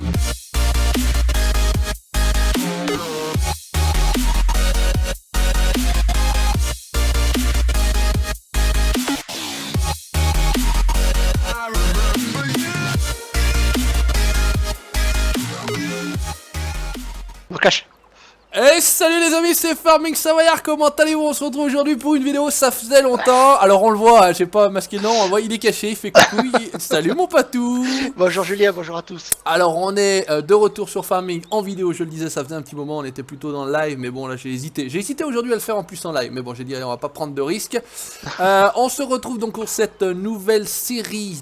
On cache. Hey, salut les amis, c'est Farming Savoyard, comment allez-vous? On se retrouve aujourd'hui pour une vidéo, ça faisait longtemps. Alors on le voit, j'ai pas masqué le nom, on le voit, il est caché, il fait coucou. Salut mon patou. Bonjour Julien, bonjour à tous. Alors on est de retour sur Farming en vidéo, je le disais, ça faisait un petit moment, on était plutôt dans le live, mais bon là j'ai hésité. J'ai hésité aujourd'hui à le faire en plus en live, mais bon j'ai dit allez on va pas prendre de risques. On se retrouve donc pour cette nouvelle série,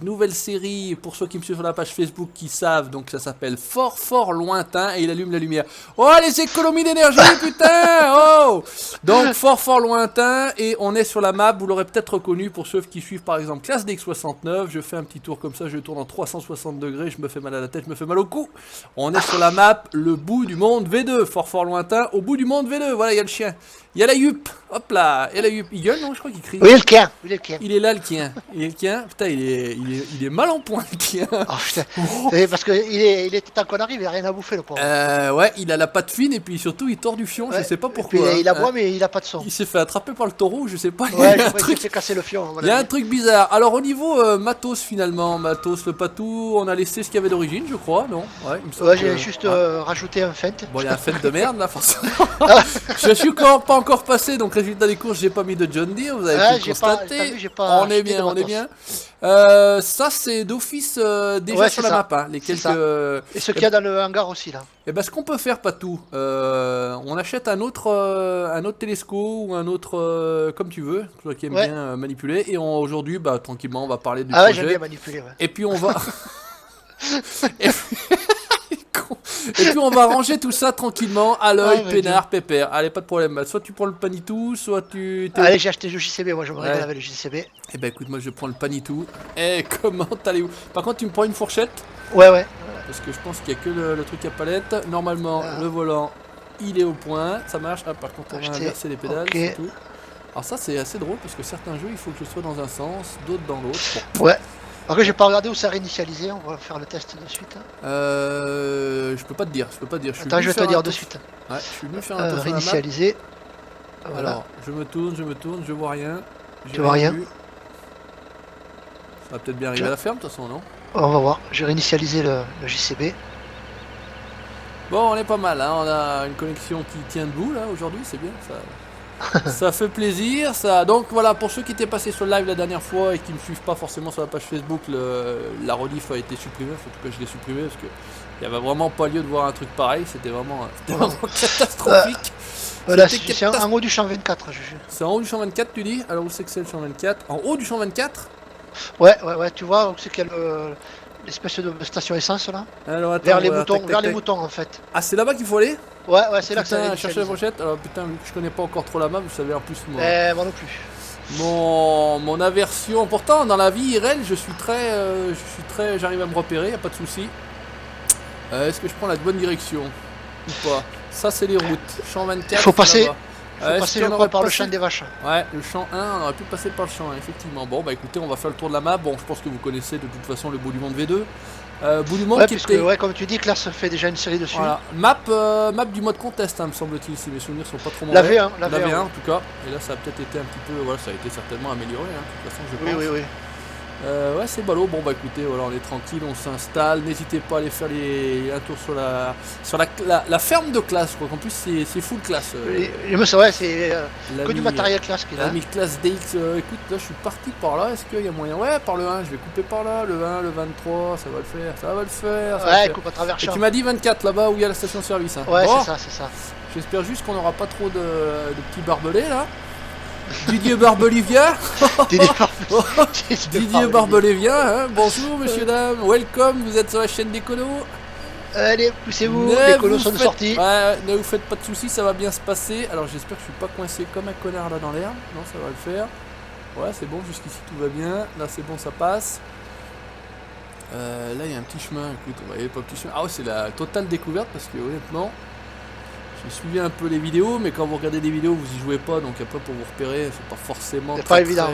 pour ceux qui me suivent sur la page Facebook qui savent, donc ça s'appelle Fort Lointain et il allume la lumière. Oh les économies d'énergie putain, oh. Donc Fort Lointain et on est sur la map, vous l'aurez peut-être reconnu pour ceux qui suivent par exemple Classe DX69, je fais un petit tour comme ça, je tourne en 360 degrés, je me fais mal à la tête, je me fais mal au cou. On est sur la map, le bout du monde V2, Fort Lointain, au bout du monde V2, voilà il y a le chien. Il y a la yup, hop là, et la yup, il gueule non je crois qu'il crie. Oui le chien, Il est là le chien, putain il est mal en point le chien. Oh putain, c'est parce que il était temps qu'on arrive, il a rien à bouffer le pauvre. Ouais, il a la patte fine et puis surtout il tord du fion, ouais, je sais pas pourquoi. Il aboie mais il a pas de son. Il s'est fait attraper par le taureau, je sais pas. Ouais, je crois qu'il s'est fait casser le fion. Il y a un truc bizarre. Alors au niveau matos finalement, matos le patou, on a laissé ce qu'il y avait d'origine je crois, non? Ouais, ouais j'ai juste rajouté un feint. Bon il y a un feint de merde là forcément. Je suis pas encore passé donc résultat des courses j'ai pas mis de John Deere, vous avez pu le constater. On est bien, on est bien. Ça c'est d'office déjà sur la map, hein, les quelques... Et ce qu'il y a dans le hangar aussi là. Et ben ce qu'on peut faire Patou, on achète un autre télescope ou un autre comme tu veux, toi qui aime bien manipuler, et aujourd'hui bah tranquillement on va parler du projet. Ouais j'aime bien manipuler ouais. Et puis on va... Et puis on va ranger tout ça tranquillement à l'œil, peinard, pépère. Allez, pas de problème. Soit tu prends le panitou, soit tu... Allez, j'ai acheté le JCB, moi je me régale avec le JCB. Eh ben écoute, moi je prends le panitou. Eh, comment allez-vous? Par contre, tu me prends une fourchette? Ouais. Parce que je pense qu'il n'y a que le truc à palette. Normalement, le volant, il est au point. Ça marche. Ah, par contre, on va inverser les pédales, c'est tout. Alors ça, c'est assez drôle parce que certains jeux, il faut que je sois dans un sens, d'autres dans l'autre. Bon. Ouais. Après j'ai pas regardé où ça a réinitialisé, on va faire le test de suite. Je peux pas te dire, Attends, je vais te dire de suite. Ouais, je suis venu faire un tour réinitialiser. Voilà. Alors, je me tourne, je vois rien. Tu vois rien? Ça va peut-être bien arriver à la ferme de toute façon, non? On va voir, j'ai réinitialisé le JCB. Bon, on est pas mal, hein. On a une connexion qui tient debout là aujourd'hui, c'est bien ça. Ça fait plaisir, ça. Donc voilà, pour ceux qui étaient passés sur le live la dernière fois et qui ne me suivent pas forcément sur la page Facebook, la rediff a été supprimée. En tout cas, je l'ai supprimée parce que il n'y avait vraiment pas lieu de voir un truc pareil. C'était vraiment catastrophique. Voilà, c'est en haut du champ 24, je jure. C'est en haut du champ 24, tu dis? Alors où c'est que c'est le champ 24? En haut du champ 24? Ouais, tu vois où c'est qu'il y a l'espèce de station essence là. Alors, attends, vers les moutons en fait. Ah, c'est là-bas qu'il faut aller? Ouais, c'est là que ça va. Chercher la fourchette. Alors putain, vu que je connais pas encore trop la map, vous savez en plus moi. Moi non plus. Mon aversion. Pourtant, dans la vie IRL, j'arrive à me repérer, y a pas de souci. Est-ce que je prends la bonne direction ou pas? Ça, c'est les routes. Champ 24. Il faut passer. Je crois par le champ des vaches. Ouais, le champ 1, on aurait pu passer par le champ 1, effectivement. Bon, bah écoutez, on va faire le tour de la map. Bon, je pense que vous connaissez de toute façon le bout du monde V2. Bout du monde qui était... Ouais, comme tu dis, Claire se fait déjà une série dessus. Voilà. Map du mode contest, hein, me semble-t-il, si mes souvenirs sont pas trop mauvais. La V1 en tout cas. Et là, ça a peut-être été un petit peu... Voilà, ça a été certainement amélioré, hein, de toute façon, je pense. Oui. Ouais, c'est ballot. Bon, bah écoutez, voilà, on est tranquille, on s'installe. N'hésitez pas à aller faire un tour sur la ferme de classe, quoi. En plus, c'est full classe. C'est que du matériel classe qui est là. L'ami classe DX, écoute, là, je suis parti par là. Est-ce qu'il y a moyen? Ouais, par le 1, je vais couper par là. Le 1, le 23, ça va le faire. Ouais, coupe à travers champ. Et tu m'as dit 24 là-bas où il y a la station de service. Hein. Ouais, bon, c'est ça. J'espère juste qu'on n'aura pas trop de petits barbelés là. Didier Barbelivien. Didier Barbelivien, hein. Bonjour messieurs, dames, welcome, vous êtes sur la chaîne d'Econo. Allez, poussez-vous, les colos sont sortis. Ouais, ne vous faites pas de soucis, ça va bien se passer. Alors j'espère que je suis pas coincé comme un connard là dans l'herbe. Non, ça va le faire. Ouais, c'est bon, jusqu'ici tout va bien. Là c'est bon, ça passe. Là il y a un petit chemin, écoute, on va y aller pas petit chemin. Ah ouais, c'est la totale découverte parce que honnêtement, J'ai suivi un peu les vidéos, mais quand vous regardez des vidéos, vous y jouez pas, donc après pour vous repérer, c'est pas forcément C'est pas évident,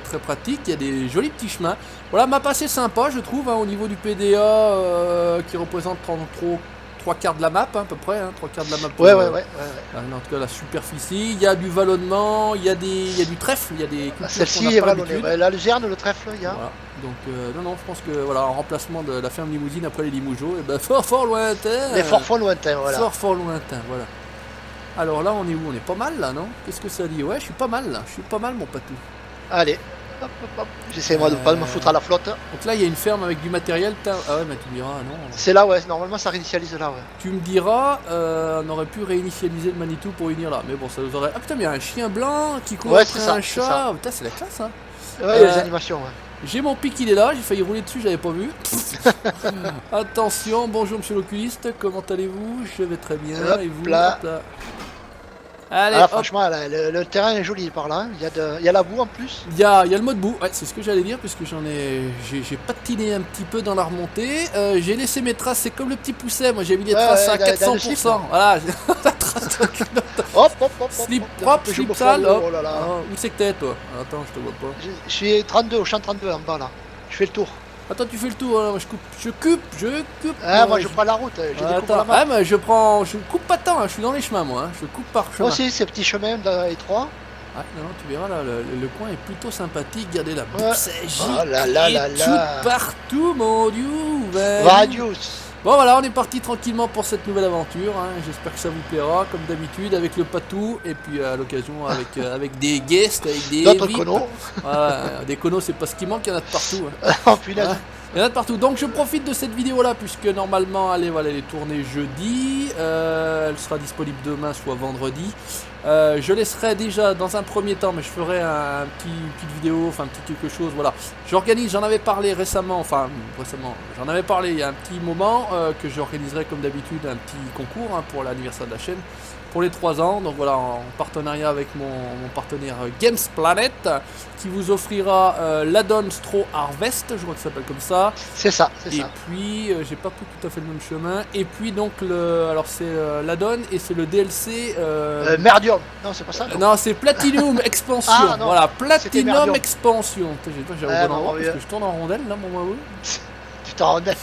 très pratique. Il y a des jolis petits chemins. Voilà, map assez sympa, je trouve, hein, au niveau du PDA, qui représente 3 quarts de la map, hein, à peu près, hein, 3 quarts de la map. Ouais. En tout cas, la superficie. Il y a du vallonnement, il y a du trèfle, il y a des cultures qu'on Celle-ci n'a est pas vallonnée. l'habitude. Ouais, la luzerne, le trèfle, il y a. Voilà. Donc, non, je pense que, voilà, en remplacement de la ferme limousine après les Limougeaux, et ben, fort lointain. Les forts lointains, voilà. Fort lointain, voilà. Alors là, on est où? On est pas mal là, non? Qu'est-ce que ça dit? Ouais, je suis pas mal là. Je suis pas mal, mon patou. Allez, hop. J'essaie moi de pas me foutre à la flotte. Donc là, il y a une ferme avec du matériel. Ah ouais, mais tu me diras, non. C'est là, ouais, normalement ça réinitialise là, ouais. Tu me diras, on aurait pu réinitialiser le Manitou pour unir là. Mais bon, ça nous aurait. Ah putain, mais il y a un chien blanc qui court Ouais, après c'est ça, un c'est chat. ça. Putain, c'est la classe, hein. Ouais, les animations, ouais. J'ai mon pic, il est là. J'ai failli rouler dessus, j'avais pas vu. Attention, bonjour monsieur l'oculiste, comment allez-vous? Je vais très bien. Hop Et vous? là. Hop là. Allez, Ah, hop. franchement, là, le terrain est joli par là. Il y a la boue en plus. Il y a le mode boue, ouais, c'est ce que j'allais dire, puisque j'ai patiné un petit peu dans la remontée. J'ai laissé mes traces, c'est comme le petit pousset, moi j'ai mis les traces à dans le 400%. slip, Voilà, la trace de culotte. Hop. Slip Hop, propre, je slip me sale, follow, hop. oh là là. Ah, où c'est que t'es toi? Attends, je te vois pas. Je suis 32, au champ 32 en bas là. Je fais le tour. Attends, tu fais le tour, alors, je coupe. Ah, moi je prends la route, je découvre Attends, la map. ah, mais je coupe pas tant, hein, je suis dans les chemins moi, hein, je coupe par chemin. Moi aussi, ces petits chemins étroits. Ah, non, tu verras là, le coin est plutôt sympathique, regardez la Ouais. bourse Oh là là là tout là. partout, mon dieu. Radius. Bon voilà, on est parti tranquillement pour cette nouvelle aventure, hein. J'espère que ça vous plaira, comme d'habitude, avec le patou, et puis à l'occasion avec des guests, avec des D'autres VIP. conos. Ouais, des conos, c'est pas ce qui manque, il y en a de partout. Hein. Oh punaise. Ouais. Il y en a de partout. Donc je profite de cette vidéo là, puisque normalement, allez, voilà, elle est tournée jeudi, elle sera disponible demain, soit vendredi. Je laisserai déjà dans un premier temps, mais je ferai une petite vidéo, enfin un petit quelque chose, voilà. J'organise, j'en avais parlé récemment, j'en avais parlé il y a un petit moment, que j'organiserai comme d'habitude un petit concours, hein, pour l'anniversaire de la chaîne, pour les 3 ans, donc voilà, en partenariat avec mon partenaire Games Planet, qui vous offrira l'addon Straw Harvest, je crois que ça s'appelle comme ça. C'est ça, c'est Et ça. puis, j'ai pas pris tout à fait le même chemin. Et puis donc, alors c'est l'addon et c'est le DLC. Merdium. Non, c'est pas ça. Non, c'est Platinum Expansion. Ah, non, voilà, c'était Platinum Merdium. Expansion. Putain, j'ai Ah, au bon endroit bon, parce que je tourne en rondelle là, mon Waouh. Tu t'en rendais.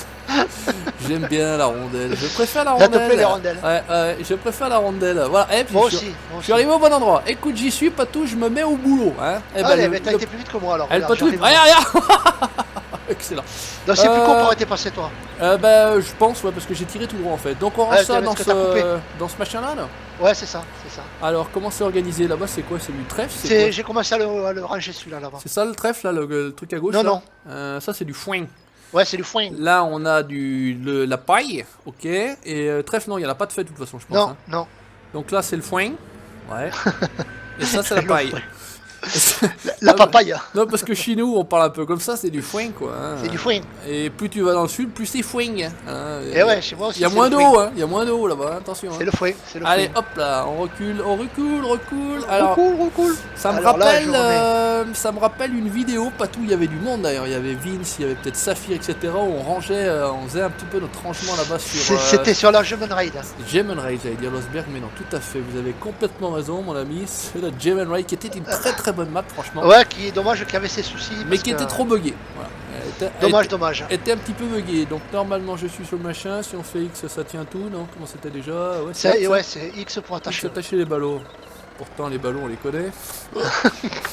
J'aime bien la rondelle. Je préfère la Ça rondelle. te plaît les rondelles? Ouais, je préfère la rondelle. Voilà. Et puis, Moi je aussi. je suis arrivé au bon endroit. Écoute, j'y suis, Patou, je me mets au boulot. Hein. Eh ben, Allez, mais t'as été plus vite que moi alors. Elle regarde, Patou, j'arrive. regarde. Excellent. Donc c'est plus court Euh, pour été passé toi. Je pense, ouais, parce que j'ai tiré tout droit en fait. Donc on range Ouais, ça parce que t'as coupé. dans ce machin là. Ouais, c'est ça, c'est ça. Alors comment c'est organisé là-bas? C'est quoi? C'est du trèfle? C'est quoi? J'ai commencé à le ranger celui-là là-bas. C'est ça le trèfle là, le truc à gauche? Non, là non. Ça c'est du foin. Ouais, c'est du foin. Là on a la paille, ok. Et trèfle, non, il n'y en a pas de fait de toute façon, je pense. Non, Hein. non. Donc là c'est le foin. Ouais. Et ça c'est la Le paille. foin. La papaye. Non, parce que chez nous on parle un peu comme ça, c'est du foin quoi. Hein. C'est du foin. Et plus tu vas dans le sud, plus c'est foin. Hein. Et ouais, chez moi aussi. Il y a c'est moins le d'eau, foin. hein. Il y a moins d'eau là-bas, attention. Hein. C'est le foin. C'est le Allez, foin. hop là, on recule. Alors, Recoule. ça me Alors là, rappelle, je remets. ça me rappelle une vidéo, pas tout, il y avait du monde d'ailleurs. Il y avait Vince, il y avait peut-être Saphir, etc. Où on rangeait, on faisait un petit peu notre rangement là-bas sur. C'était sur la Human Raid. Gem Raid, j'allais dire Losberg, mais non, tout à fait. Vous avez complètement raison, mon ami. C'est la Gem Raid qui était une très bonne map, franchement. Ouais, qui est dommage qu'il y avait ses soucis. mais parce qui que- était trop buggée. Voilà. Dommage. Elle était un petit peu buggée. Donc normalement, je suis sur le machin. Si on fait X, ça tient tout, non? Comment c'était déjà? Ouais, C'est X, ouais, c'est X pour X, attacher. attacher les ballots. Pourtant, les ballons, on les connaît.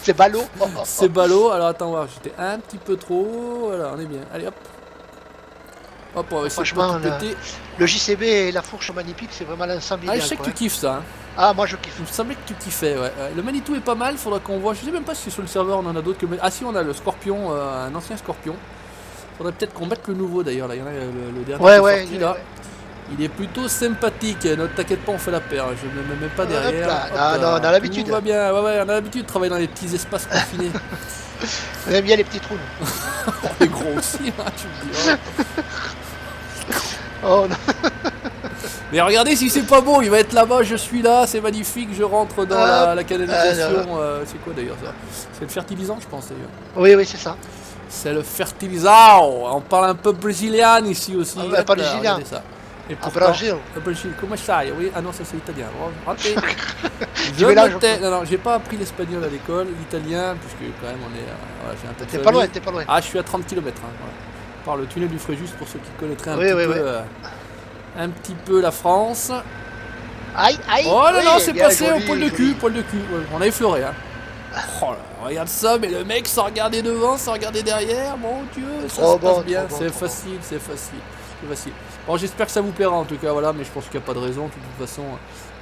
C'est ballot. C'est ballot. Alors attends, voir, j'étais un petit peu trop. Voilà, on est bien. Allez hop. Hop, on va essayer de Franchement, pas tout péter. Le JCB et la fourche magnifique, c'est vraiment l'ensemble Ah, idéal. je sais que quoi, tu hein. kiffes ça. Hein. Ah, moi je kiffe. Il me semblait que tu kiffais, ouais. Le Manitou est pas mal, faudra qu'on voit. Je sais même pas si sur le serveur on en a d'autres que. Ah, si, on a le Scorpion, un ancien Scorpion. Faudrait peut-être qu'on mette le nouveau d'ailleurs. Là, il y en a le dernier qui est sorti, là. ouais. Il est plutôt sympathique. Ne t'inquiète pas, on fait la paire. Je ne me mets pas Hop derrière. là. Hop Ah, là. non, on a l'habitude. Tout va bien. Ouais, on a l'habitude de travailler dans les petits espaces confinés. On aime bien les petits trous. nous. On est gros aussi, hein, tu me dis. Oh non. Mais regardez si c'est pas beau, il va être là-bas, je suis là, c'est magnifique, je rentre dans la canalisation. C'est quoi d'ailleurs ça? C'est le fertilisant, je pense d'ailleurs. Oui, c'est ça. C'est le fertilisant. On parle un peu brésilien ici aussi. Ah ouais, Hop pas là, brésilien. regardez ça. Et À pourtant, Brésil. le Brésil, comment ça? Oui, ah non, ça c'est italien. Oh, raté. Tu mélanges Je un peu. non, non, j'ai pas appris l'espagnol à l'école, l'italien, puisque quand même on est. Voilà, j'ai un peu de T'es pas loin, famille. t'es pas loin. Ah, je suis à 30 km. Hein, voilà. Par le tunnel du Fréjus pour ceux qui connaîtraient Oui, oui, oui. un petit peu la France. Aïe, aïe. Oh non, oui, non, c'est bien passé joli, au poil de joli. cul, poil de cul. Ouais, on a effleuré, hein. Oh là, regarde ça, mais le mec sans regarder devant, sans regarder derrière, mon Dieu, ça Trop se passe bon, bien, trop bon, c'est trop bon. facile, c'est facile, c'est facile. Bon, j'espère que ça vous plaira en tout cas, voilà, mais je pense qu'il n'y a pas de raison, de toute façon,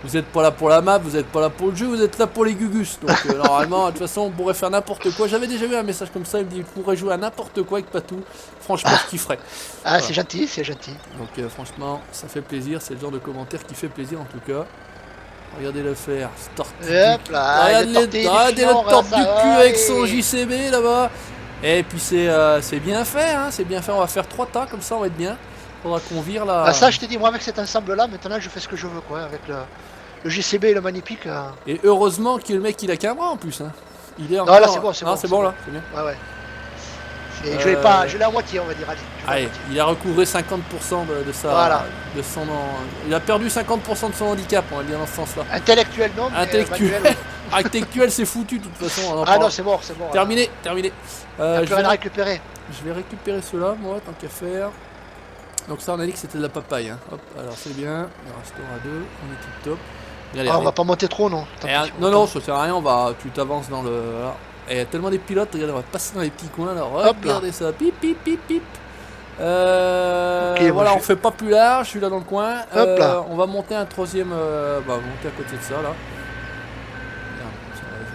vous n'êtes pas là pour la map, vous n'êtes pas là pour le jeu, vous êtes là pour les gugus, donc normalement, de toute façon, on pourrait faire n'importe quoi. J'avais déjà eu un message comme ça, il me dit, vous pourrez jouer à n'importe quoi avec Patou, franchement, je kifferais. Ah, Voilà. c'est gentil, c'est gentil. Donc franchement, ça fait plaisir, c'est le genre de commentaire qui fait plaisir en tout cas. Regardez-le faire, Hop là, regardez le torte du cul avec son JCB là-bas. Et puis c'est bien fait, hein, c'est bien fait. On va faire 3 tas comme ça, on va être bien. Faudra qu'on vire là. Ah, ça, je te dis, moi, avec cet ensemble-là, maintenant, je fais ce que je veux, quoi, avec le JCB et le magnifique. Et heureusement que le mec il a qu'un bras en plus. Hein. Il est Non, encore. là, c'est bon, c'est Ah, bon. c'est bon là, c'est bien. Ouais, ouais. Je l'ai pas, je l'ai à moitié, on va dire. Allez, je l'ai à Allez, moitié. il a recouvré 50% de sa. Voilà. De son, il a perdu 50% de son handicap, on va dire dans ce sens-là. Intellectuel, non, mais Intellectuel. manuel, Intellectuel, c'est foutu de toute façon. on en Ah parle. non, c'est mort, c'est mort. Terminé, terminé. Il n'y a Je plus rien à vais, récupérer. je vais récupérer ceux-là, moi, tant qu'à faire. Donc ça, on a dit que c'était de la papaye. Hein. Hop, alors c'est bien. Il restera 2. On est tip top. Allez, Ah, on allez. va pas monter trop, non. Tant Et, pis, non, non, ça sert à rien. Tu t'avances dans le. Voilà. Et il y a tellement des pilotes. Regardez, on va passer dans les petits coins. Là. Hop là. Regardez ça. Pip, pip, pip, pip. Ok, voilà, moi, on fait pas plus large. Je suis là dans le coin. Hop là. On va monter un troisième. Bah, monter à côté de ça là. Regarde,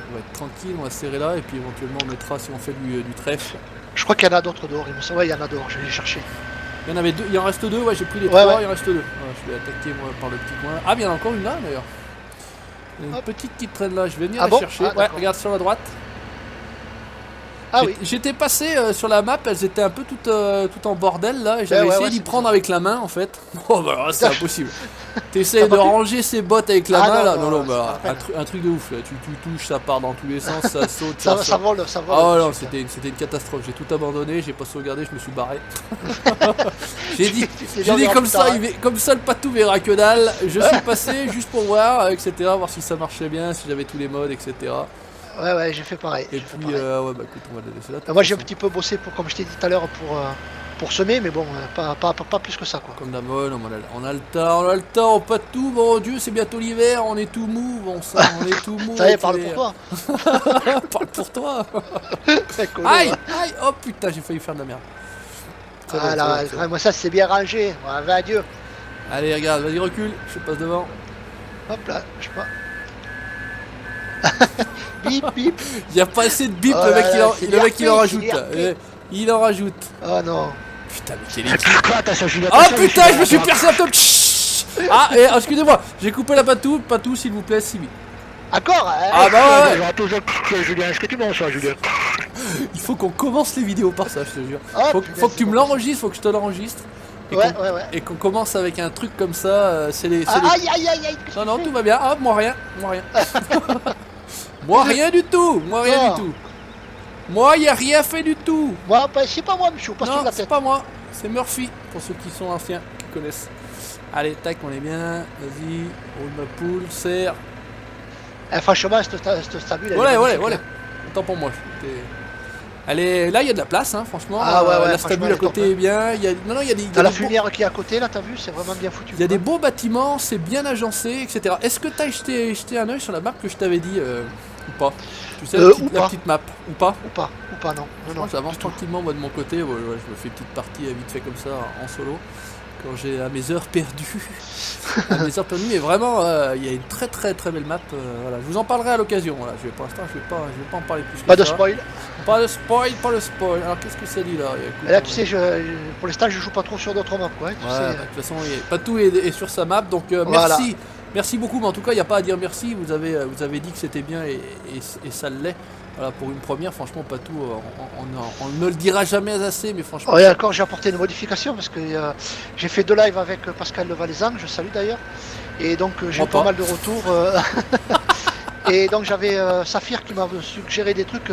on va être tranquille. On va serrer là. Et puis éventuellement, on mettra si on fait du trèfle. Je crois qu'il y en a d'autres dehors, il me semble. Ouais, il y en a dehors, je vais les chercher. Il y en avait 2, il en reste 2, ouais j'ai pris les Ouais, 3, ouais. il en reste 2. Ouais, je vais attaquer moi par le petit coin. Ah mais il y en a encore une là d'ailleurs. Il y a une Hop. petite qui traîne là, je vais venir Ah la bon chercher. Ah, Ouais, d'accord. regarde sur la droite. Ah oui. J'étais passé sur la map, elles étaient un peu toutes en bordel là, et j'avais Ouais, essayé ouais, d'y c'est prendre bizarre. avec la main en fait. Oh bah alors, c'est impossible. T'essayes T'as de pas pu ranger ses bottes avec la Ah, main non, là, non, non, non, c'est bah, pas la peine. un truc de ouf là, tu touches, ça part dans tous les sens, ça saute, Ça, ça ça vole, ça vole. Oh non, Putain. c'était une catastrophe, j'ai tout abandonné, j'ai pas sauvegardé, je me suis barré. j'ai dit, Tu t'es j'ai dit en comme plus ça, tard, hein. comme ça le Patou verra que dalle. Je suis passé juste pour voir, etc. Voir si ça marchait bien, si j'avais tous les modes, etc. Ouais, ouais, j'ai fait pareil. Et j'ai fait puis, pareil. ouais, bah écoute, on va le laisser là. de toute Moi, j'ai un façon. petit peu bossé, comme je t'ai dit tout à l'heure, pour semer, mais bon, pas plus que ça, quoi. Comme d'hab, on a le temps, Patou, mon Dieu, c'est bientôt l'hiver, on est tout mou, bon sang, on est tout mou. Ça y est, avec parle les- pour toi. Parle pour toi. C'est cool, Aïe, hein. aïe, oh putain, j'ai failli faire de la merde. C'est bon, Ah c'est là, bon, c'est bon. vraiment, ça, c'est bien rangé. Ouais, va, adieu. Allez, regarde, vas-y, recule, je passe devant. Hop là, je sais pas. Bip, bip. Il n'y a pas assez de bip, Oh le là mec, là, c'est le mec il en l'IRP, rajoute. c'est là. l'IRP. Il en rajoute. Oh non. Putain, mais quel équipe. Quoi, attention, Julien. Oh attention, putain, Julien, je me suis attends. percé un peu. Chut. Ah, et excusez-moi, j'ai coupé la Patou, s'il vous plaît, Sibi. Encore hein. Ah bah ouais, ouais. Toujours, Julien, est-ce que tu m'en sois, Julien? Il faut qu'on commence les vidéos par ça, je te jure. Oh, Faut putain, que c'est tu me bon. l'enregistres, faut que je te l'enregistre. Et Ouais, qu'on- ouais, ouais. Et qu'on commence avec un truc comme ça, c'est les. Ah, aïe, aïe, aïe, aïe. qu'est-ce Non, que non, tu tout fais va bien. Ah, moi rien. Moi rien du tout. Moi rien Non. du tout. Moi, y a rien fait du tout. Moi, c'est pas moi, monsieur, pas sur Non, la c'est tête. pas moi. C'est Murphy, pour ceux qui sont anciens, qui connaissent. Allez, tac, on est bien. Vas-y, roule ma poule, serre. Eh, franchement, cette stabule, elle est Voilà, voilà, magnifique, voilà. hein. Attends pour moi. Allez, là, il y a de la place, hein, franchement. Ah ouais, ouais, la franchement, stabule elle à est top, côté hein. est bien. Il y a... Non, non, il y a des. il y a T'as la des beaux- fumière qui est à côté, là, t'as vu? C'est vraiment bien foutu. Il y a des beaux bâtiments, c'est bien agencé, etc. Est-ce que t'as jeté un œil sur la map que je t'avais dit ou pas? Tu sais, Ou la pas. petite map, ou pas? Ou pas, non. Non, Moi non. j'avance tranquillement moi de mon côté, ouais, je me fais une petite partie vite fait comme ça en solo quand j'ai à mes heures perdues. À mes heures perdues, mais vraiment il y a une très belle map. Voilà. Je vous en parlerai à l'occasion. Voilà. Pour l'instant je vais pas en parler plus que Pas de ça. spoil. Pas de spoil. Alors qu'est-ce que ça dit là? Écoute, Et là, tu sais, pour l'instant, je joue pas trop sur d'autres maps, quoi. Tu ouais, sais. bah, de toute façon, Patou est sur sa map, donc Voilà. merci beaucoup, mais en tout cas, il n'y a pas à dire merci, vous avez dit que c'était bien et ça l'est. Voilà, pour une première, franchement, Patou, on ne le dira jamais assez, mais franchement, Oh, et encore, j'ai apporté une modification parce que j'ai fait 2 lives avec Pascal Levalaisan, je salue d'ailleurs. Et donc, j'ai eu Moi pas. pas mal de retours. Et donc, j'avais Saphir qui m'a suggéré des trucs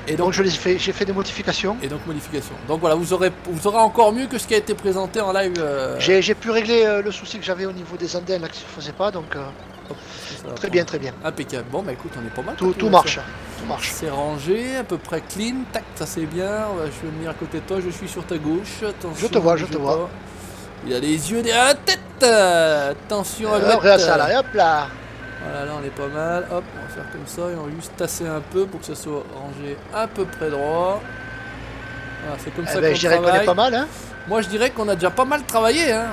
Et Donc donc, j'ai fait des modifications. et donc modification. Donc voilà, vous aurez encore mieux que ce qui a été présenté en live. J'ai pu régler le souci que j'avais au niveau des antennes là qui se faisait pas, donc Hop, ça va très prendre. bien, très bien. Impeccable. Bon bah écoute, on est pas mal. Tout Patou, marche, là-dessus. tout marche. C'est rangé, à peu près clean. Tac, ça c'est bien. Je vais venir à côté de toi, je suis sur ta gauche. Attention, Je te vois, je bouge te pas. vois. Il a les yeux derrière la tête. Attention à l'ouette. Regarde ça là, et hop là. Voilà, là on est pas mal. Hop, on va faire comme ça et on va juste tasser un peu pour que ça soit rangé à peu près droit. Voilà, c'est comme ça qu'on Je dirais qu'on est travaille. pas mal, hein. Moi je dirais qu'on a déjà pas mal travaillé. Hein.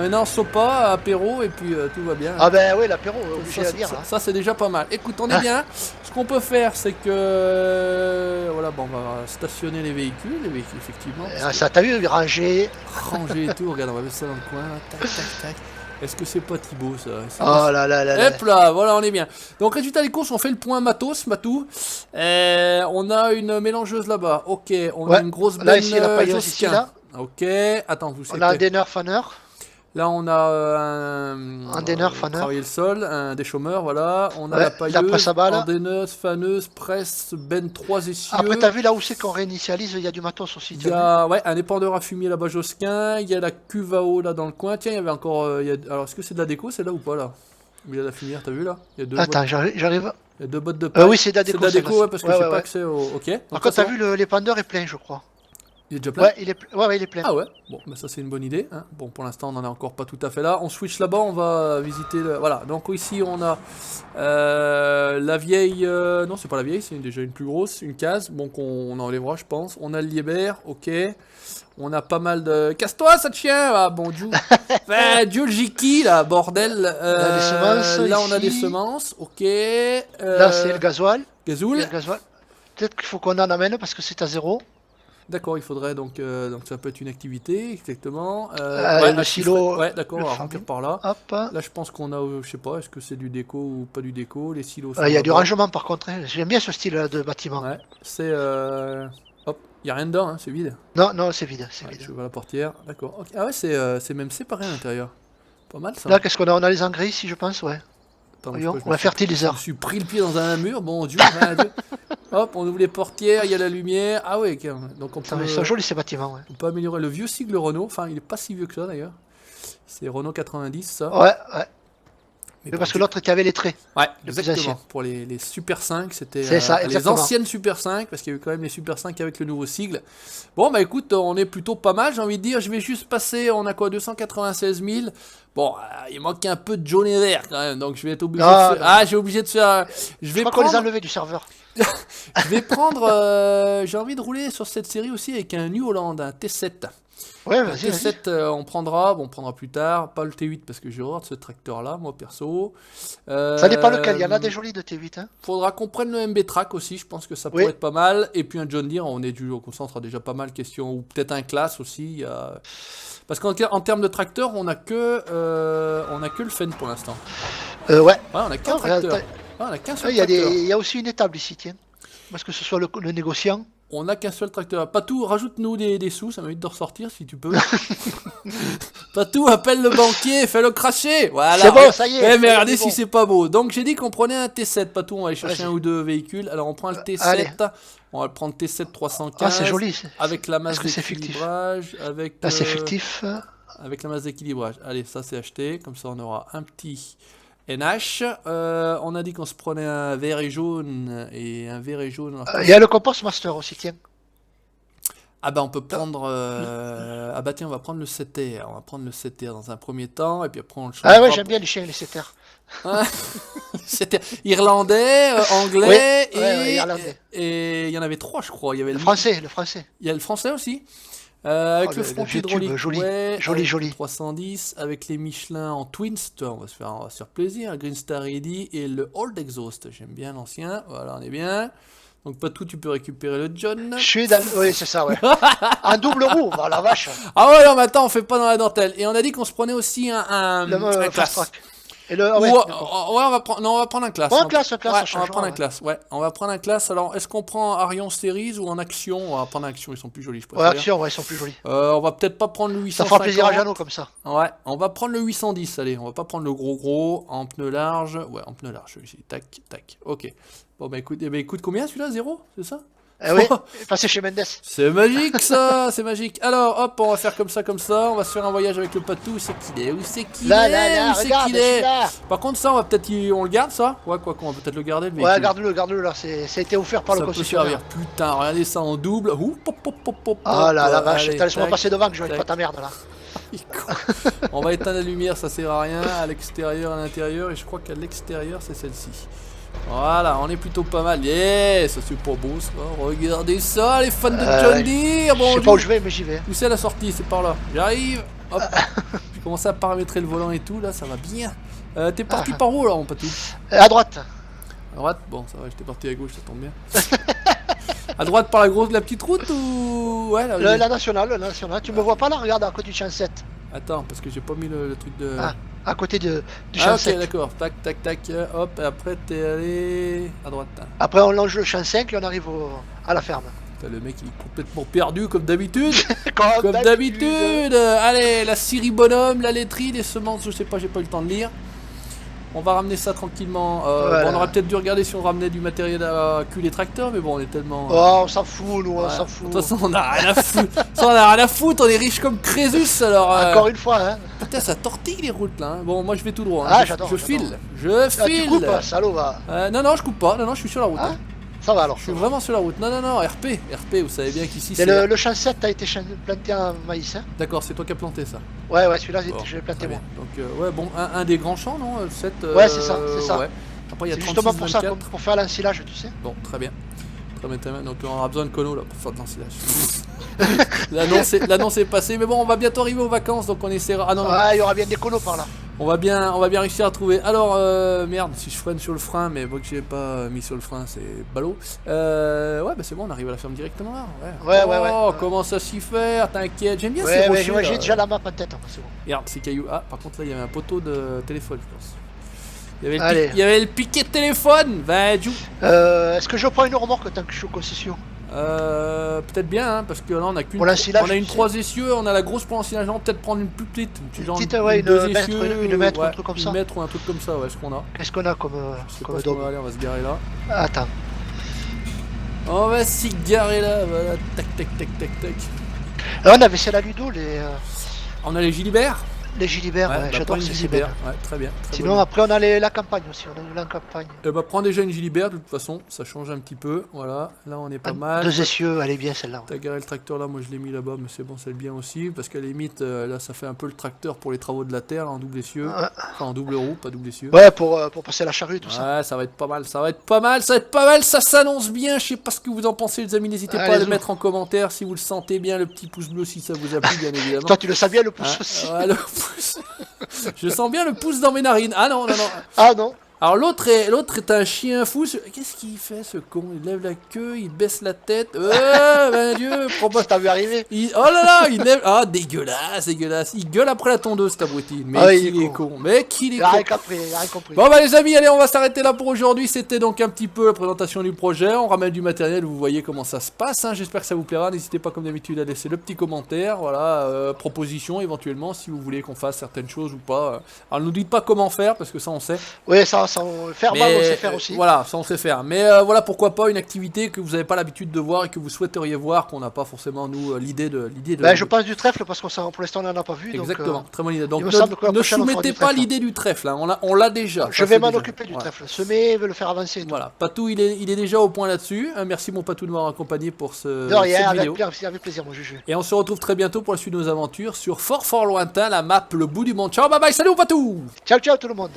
Maintenant sopa, apéro et puis tout va bien. Ah ben oui, l'apéro, Ça, obligé à dire. Hein. ça, c'est déjà pas mal. Écoute, on est bien. Ce qu'on peut faire, c'est que voilà, bon, on va stationner les véhicules, effectivement. Ça t'as vu, ranger. Ranger et tout. Regarde, on va mettre ça dans le coin. Là. Tac, tac, tac. Est-ce que c'est pas Thibaut ça? Oh là là là là. Hop là, voilà, on est bien. Donc résultat des courses, on fait le point matos, Matou. On a une mélangeuse là-bas. Ok, on a une grosse Là benne ici, la pailleuse ici Josquin. là. Ok, attends, vous On a un déneur faneur. Là, on a Un déneur, faneur. travailler le sol, un déchômeur, voilà. On a Ouais, la pailleuse, la presse à balles. endaineuse, faneuse, presse, benne 3 essieux. Après, t'as vu là où c'est qu'on réinitialise, il y a du matos aussi. Il y a ouais, un épandeur à fumier là-bas, Josquin. Il y a la cuve à eau là dans le coin. Tiens, il y avait encore. Alors, est-ce que c'est de la déco, c'est là ou pas là? Il y a la fumière, t'as vu là? Il y a deux Attends, bottes, j'arrive. il y a deux bottes de paille. Oui, c'est de la déco. C'est de la déco, ouais, parce que j'ai pas ouais. accès au. Ok. Par Donc, contre, ça, t'as vu, l'épandeur est plein, je crois. il est déjà plein? Ouais, il est plein. Ah ouais, bon, bah ça c'est une bonne idée. Hein. Bon, pour l'instant, on n'en est encore pas tout à fait là. On switch là-bas, on va visiter le... Voilà, donc ici, on a la vieille... Non, c'est pas la vieille, c'est déjà une plus grosse, une case. Bon, qu'on enlèvera, je pense. On a le liébert, ok. On a pas mal de... Casse-toi, ça te chien. Ah, bon, Dieu. Dieu le Jiki, là, bordel. On a des semences, là, on a ici. des semences, ok. Là, c'est le gasoil. Gazoul. Le gasoil. Peut-être qu'il faut qu'on en amène parce que c'est à zéro. D'accord, il faudrait donc ça peut être une activité, exactement. Le un silo, ouais, d'accord, le on va farming. remplir par là. Hop. Là, je pense qu'on a, je sais pas, est-ce que c'est du déco ou pas du déco? Les silos sont Il y a du là-bas. rangement par contre. Hein. J'aime bien ce style de bâtiment. Ouais, c'est hop, il y a rien dedans, hein, c'est vide. Non, non, c'est vide. C'est Ouais, vide. je vois la portière, d'accord. Ok. Ah ouais, c'est même séparé à l'intérieur. Pas mal ça. Là, qu'est-ce qu'on a? On a les engrais ici, je pense, ouais. Attends, Voyons, je sais pas, on a je fertiliseur. me suis pris le pied dans un mur, bon Dieu, ben, Dieu. Hop, on ouvre les portières, il y a la lumière. Ah ouais, ok. Donc on peut, Ils sont jolis ces bâtiments, ouais. on peut améliorer le vieux sigle Renault. Enfin, il est pas si vieux que ça d'ailleurs. C'est Renault 90, ça. Ouais. Mais Mais parce que l'autre, tu avais les traits. ouais, le plus exactement. ancien. Pour les Super 5, c'était C'est ça, les exactement. anciennes Super 5, parce qu'il y a eu quand même les Super 5 avec le nouveau sigle. Bon, bah écoute, on est plutôt pas mal, j'ai envie de dire. Je vais juste passer, on a quoi, 296 000. Bon, il manque un peu de jaune et vert quand même, donc je vais être obligé Ah, de faire... Ah, j'ai obligé de faire... Je Je vais crois qu'on les a prendre... enlevés du serveur. Je vais prendre... J'ai envie de rouler sur cette série aussi avec un New Holland, un T7. Ouais, Un vas-y, vas-y. T7, on prendra, bon, on prendra plus tard, pas le T8 parce que j'ai horreur de ce tracteur-là, moi perso. Ça dépend lequel. Il y en a des jolis de T8. Hein. Faudra qu'on prenne le MB Track aussi, je pense que ça Oui. pourrait être pas mal. Et puis un John Deere, on concentre déjà pas mal de questions, ou peut-être un Class aussi. Parce qu'en termes de tracteur, on a que le Fendt pour l'instant. Ouais. Ouais, on a qu'un Oh, regarde, tracteur. Ouais, on a qu'un seul Il y a tracteur. il y a aussi une étable ici, tiens. Parce que ce soit le négociant. On a qu'un seul tracteur. Patou, rajoute-nous des sous, ça m'évite de ressortir si tu peux. Patou, appelle le banquier, fais-le cracher. Voilà. C'est bon, ça y est. Eh, mais regardez c'est bon. si c'est pas beau. Donc j'ai dit qu'on prenait un T7, Patou, on va aller chercher Vas-y. un ou deux véhicules. Alors on prend le T7, Allez. on va le prendre T7 315. Ah, c'est joli. Avec la masse Est-ce que c'est fictif? d'équilibrage, avec, Là, c'est fictif. avec la masse d'équilibrage. Allez, ça c'est acheté, comme ça on aura un petit NH. On a dit qu'on se prenait un vert et jaune et un vert et jaune. Alors, Il y a le Compost Master aussi, tiens. ah bah on peut prendre... Ah bah tiens, on va prendre le 7R. On va prendre le 7R dans un premier temps, et puis après on le change. Ah ouais, j'aime bien les chiens, les setters. C'était irlandais, anglais Oui, ouais, irlandais. et il y en avait trois, je crois. Il y avait Le français, le français. il y a le français aussi. Avec Oh, le le front vieux tube, hydraulique, joli. ouais, Joli, avec joli. 310, avec les Michelin en Twins, toi, on va se faire plaisir, Green Star Eddy et le Old Exhaust, j'aime bien l'ancien, voilà, on est bien. Donc Patou, tu peux récupérer le John. Je suis dans... Oui, c'est ça, ouais. Un double roue, bah, la vache. Ah ouais, non, mais attends, on fait pas dans la dentelle. Et on a dit qu'on se prenait aussi un Le classe. fast track. Et le... Ou, ouais, ouais, d'accord. on va prendre, non, on va prendre un classe. Bon, On un va- classe, ouais, ça on va changera, prendre un ouais. classe. Ouais, on va prendre un classe. Alors, est-ce qu'on prend Arion Series ou en action? On va prendre action, ils sont plus jolis, je Ouais, préfère. action, ouais, ils sont plus jolis. On va peut-être pas prendre le Ça 850. fera plaisir à Jeannot comme ça. Ouais, on va prendre le 810, allez, on va pas prendre le gros en pneu large. Ouais, en pneu large ici. Tac, tac. OK. Bon bah écoute, combien celui-là? 0, c'est ça? Oui, passer chez Mendes. C'est magique ça, c'est magique. Alors hop, on va faire comme ça, on va se faire un voyage avec le Patou. Où c'est qu'il est? Où c'est qu'il Là, est? là, là, Où c'est regarde, qu'il est? celui-là. Par contre ça, on va peut-être on le garde ça. Ouais, quoi qu'on va peut-être le garder. Le Ouais, véhicule. garde-le là, ça a été offert par Ça le peut concessionnaire. servir. Putain, regardez ça en double. Ouh, pop, pop, pop, pop, Ah là, la pop. vache, Allez, laisse-moi tac, passer devant que je tac. vois pas ta merde là. Il est con. On va éteindre la lumière, ça sert à rien. À l'extérieur, à l'intérieur, et je crois qu'à l'extérieur, c'est celle-ci. Voilà, on est plutôt pas mal. Yes, ça c'est pas beau ça. Regardez ça, les fans de John Deere. Je Bon, sais pas où je vais, mais j'y vais. où c'est la sortie? C'est par là. J'arrive. Hop. J'ai commencé à paramétrer le volant et tout, là, ça va bien. T'es parti par où là, mon Patou? À droite. À droite? Bon, ça va, j'étais parti à gauche, ça tombe bien. À droite par la petite route ou. Ouais, là, La nationale, Tu me vois pas là? Regarde à côté du champ 7. Attends, parce que j'ai pas mis le truc de. Ah, à côté du Ah, champ ok, 7. d'accord. Tac, tac, tac. Hop, et après t'es allé à droite. Après, on longe le champ 5 et on arrive à la ferme. Putain, le mec il est complètement perdu comme d'habitude. Comme Comme d'habitude. Allez, la scierie bonhomme, la laiterie, les semences, je sais pas, j'ai pas eu le temps de lire. On va ramener ça tranquillement. Voilà. Bon, on aurait peut-être dû regarder si on ramenait du matériel à cul les tracteurs, mais bon, on est tellement. Oh, on s'en fout, nous, on Ouais. s'en De fout. toute façon, on a rien à foutre. Ça, on a rien à foutre, on est riche comme Crésus alors. Encore une fois, hein. Putain, ça tortille les routes là. Hein. Bon, moi je vais tout droit. Hein. Ah, Je j'adore, file. Je Ah, file. tu coupes, salaud, va. Non, non, je coupe pas. Non, non, je suis sur la route. Ah, Hein. ça va alors. Je suis vraiment sur la route. Non, non, non, RP. RP, vous savez bien qu'ici Et c'est. le champ 7 a été planté en maïs, hein. D'accord, c'est toi qui as planté ça. Ouais, celui-là, Bon, je l'ai planté très moi. bien. Donc, ouais, bon, un des grands champs, non? Le 7. Ouais, c'est ça, c'est ça. Ouais. Après, il y a C'est 36, justement pour ça, 24. pour faire l'ensilage, tu sais. Bon, très bien. Très bien, très bien. Donc, on aura besoin de Kono là pour faire de l'ensilage. L'annonce est passée, mais bon, on va bientôt arriver aux vacances, donc on essaiera. Ah non, non. Ah, il y aura bien des colos par là. On va bien réussir à trouver. Alors, merde, si je freine sur le frein, mais bon que j'ai pas mis sur le frein, c'est ballot. Ouais, bah c'est bon, on arrive à la ferme directement là. Ouais, oh, ouais. comment ça s'y faire? T'inquiète, j'aime bien ces Ouais, rochers. j'ai là. déjà la map en tête, hein, c'est bon. Regarde, ces cailloux. Ah, par contre là, il y avait un poteau de téléphone, je pense. Allez. Il y avait le piquet de téléphone. Va, Jou. Est-ce que je prends une remorque tant que je suis au concession? Peut-être bien, hein, parce que là on a qu'une. Pour l'ensilage, On a une tu sais. 3 essieux, on a la grosse pour l'ensilage. Non, peut-être prendre une plus petite. Genre petite, ouais, deux une mètre, essieux, une mètre, ouais, un truc comme une ça. mètre ou un truc comme ça, ouais, ce qu'on a. Qu'est-ce qu'on a comme Je sais comme pas ce qu'on dôme? va aller, on va se garer là. Attends. On va s'y garer là, voilà, tac tac tac tac tac. Là, on avait celle à Ludo, On a les Gilibert. les Gilibert, ouais, bah, prends j'adore une ces Gilibert. semaines. Ouais, très bien. Très Sinon, bonne. après, on a la campagne aussi, on a la campagne. Bah, prends déjà une Gilibert, de toute façon, ça change un petit peu. Voilà, là on est pas mal. Deux essieux, elle est bien celle-là. T'as garé le tracteur là, moi je l'ai mis là-bas, mais c'est bon, c'est bien aussi. Parce qu'à la limite, là ça fait un peu le tracteur pour les travaux de la terre, là, en double essieu. Ouais. Enfin en double roue, pas double essieu. Ouais, pour passer la charrue, tout ça. Ouais, ça va être pas mal, ça va être pas mal, ça va être pas mal, ça s'annonce bien. Je sais pas ce que vous en pensez, les amis. N'hésitez pas à Allez, le zou. mettre en commentaire si vous le sentez bien, le petit pouce bleu si ça vous a plu, bien évidemment. Toi, tu le sais bien, le pouce Hein, aussi. ouais, le pouce. Je sens bien le pouce dans mes narines. Ah non, non, non. Ah non. Alors l'autre est un chien fou. Qu'est-ce qu'il fait ce con? Il lève la queue, il baisse la tête. Ben Dieu, Ça t'a vu arriver? Oh là là, il lève. Ah dégueulasse, dégueulasse. Il gueule après la tondeuse, cet abruti. Mais Ah, qu'il est con. Mais qu'il est Il a con. rien compris, il a rien compris. Bon bah les amis, allez, on va s'arrêter là pour aujourd'hui. C'était donc un petit peu la présentation du projet. On ramène du matériel, vous voyez comment ça se passe, hein. J'espère que ça vous plaira. N'hésitez pas comme d'habitude à laisser le petit commentaire. Voilà, proposition éventuellement si vous voulez qu'on fasse certaines choses ou pas. Alors ne nous dites pas comment faire parce que ça on sait. Ouais, ça faire mal, on sait faire aussi. Voilà, ça on sait faire. Mais voilà, pourquoi pas une activité que vous n'avez pas l'habitude de voir et que vous souhaiteriez voir, qu'on n'a pas forcément nous l'idée de. Ben, je pense du trèfle parce qu'on pour l'instant on n'en a pas vu. Exactement, Donc, très bonne idée. Donc il me semble que la ne prochaine, on fera soumettez du pas trèfle. l'idée du trèfle, hein. On l'a déjà. je Ça, vais c'est m'en déjà. occuper du Voilà. trèfle. Semer, le faire avancer. Et tout. Voilà, Patou il est déjà au point là-dessus. Merci mon Patou de m'avoir accompagné pour De rien, cette avec vidéo. avec plaisir, mon Juju. Et on se retrouve très bientôt pour la suite de nos aventures sur Fort Lointain, la map Le Bout du Monde. Ciao, bye bye, salut mon Patou. Ciao, ciao tout le monde.